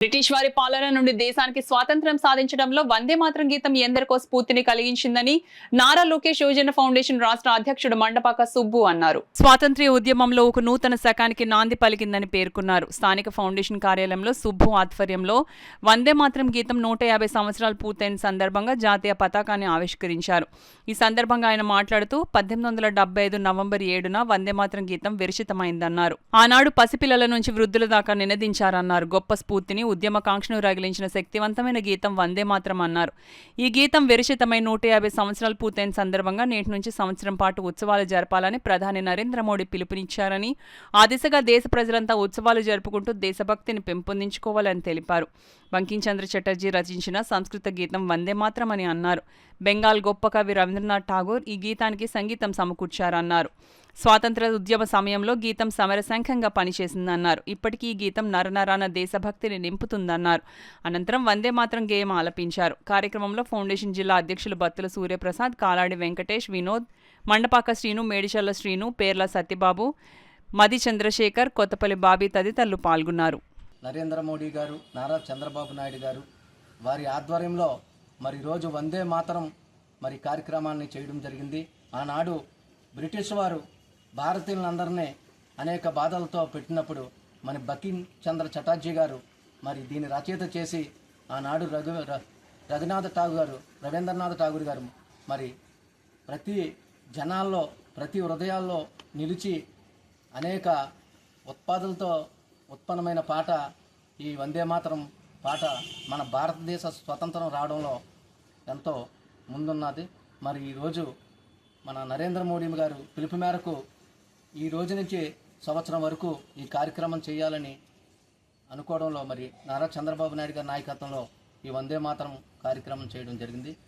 British వారి పాలన నుండి దేశానికి స్వాతంత్ర్యం సాధించడంలో వందే మాతరం గీతం ఎందరికో స్ఫూర్తిని కలిగించిందని నారా లోకేష్ యువజన ఫౌండేషన్ రాష్ట్ర అధ్యక్షుడు మండపాక సుబ్బు అన్నారు. స్వాతంత్ర్య ఉద్యమంలో ఒక నూతన శకానికి నాంది పలికిందని పేర్కొన్నారు. స్థానిక ఫౌండేషన్ కార్యాలయంలో సుబ్బు ఆధ్వర్యంలో వందే మాతరం గీతం 150 సంవత్సరాలు పూర్తయిన సందర్భంగా జాతీయ పతాకాన్ని ఆవిష్కరించారు. ఈ సందర్భంగా ఆయన మాట్లాడుతూ 1875 నవంబర్ 7న వందే మాతరం గీతం విరచితమైందన్నారు. ఆనాడు పసిపిల్లల నుంచి వృద్ధుల దాకా నినదించారన్నారు. గొప్ప స్ఫూర్తిని ఉద్యమకాంక్షను రగిలించిన శక్తివంతమైన గీతం వందే మాతరం అన్నారు. ఈ గీతం విరచితమై 150 సంవత్సరాలు పూర్తయిన సందర్భంగా నేటి నుంచి సంవత్సరం పాటు ఉత్సవాలు జరపాలని ప్రధాని నరేంద్ర మోడీ పిలుపునిచ్చారని, ఆ దిశగా దేశ ప్రజలంతా ఉత్సవాలు జరుపుకుంటూ దేశభక్తిని పెంపొందించుకోవాలని తెలిపారు. బంకించంద్ర చటర్జీ రచించిన సంస్కృత గీతం వందే మాతరం అని అన్నారు. బెంగాల్ గొప్ప కవి రవీంద్రనాథ్ ఠాగూర్ ఈ గీతానికి సంగీతం సమకూర్చారన్నారు. స్వాతంత్ర ఉద్యమ సమయంలో గీతం సమరశంఖంగా పనిచేసిందన్నారు. ఇప్పటికీ ఈ గీతం నరనరాన దేశభక్తిని నింపుతుందన్నారు. అనంతరం వందే మాతరం గేయం ఆలపించారు. కార్యక్రమంలో ఫౌండేషన్ జిల్లా అధ్యక్షులు బత్తుల సూర్యప్రసాద్, కాలాడి వెంకటేష్, వినోద్, మండపాక శ్రీను, మేడిచల్ల శ్రీను, పేర్ల సత్యబాబు, మది చంద్రశేఖర్, కొత్తపల్లి బాబీ తదితరులు పాల్గొన్నారు. నరేంద్ర మోడీ గారు, నారా చంద్రబాబు నాయుడు గారు వారి ఆధ్వర్యంలో మరి రోజు వందే మాతరం మరి కార్యక్రమాన్ని చేయడం జరిగింది. ఆనాడు బ్రిటిష్ వారు భారతీయులందరినీ అనేక బాధలతో పెట్టినప్పుడు మన బంకించంద్ర చటర్జీ గారు మరి దీన్ని రచయిత చేసి ఆనాడు రవీంద్రనాథ్ ఠాగూర్ గారు మరి ప్రతి జనాల్లో, ప్రతి హృదయాల్లో నిలిచి అనేక ఉత్పాదనలతో ఉత్పన్నమైన పాట ఈ వందే మాతరం పాట మన భారతదేశ స్వతంత్రం రావడంలో ఎంతో ముందున్నది. మరి ఈరోజు మన నరేంద్ర మోడీ గారు పిలుపు మేరకు ఈ రోజు నుంచి సంవత్సరం వరకు ఈ కార్యక్రమం చేయాలని అనుకోవడంలో మరి నారా చంద్రబాబు నాయుడు గారి నాయకత్వంలో ఈ వందే మాతరం కార్యక్రమం చేయడం జరిగింది.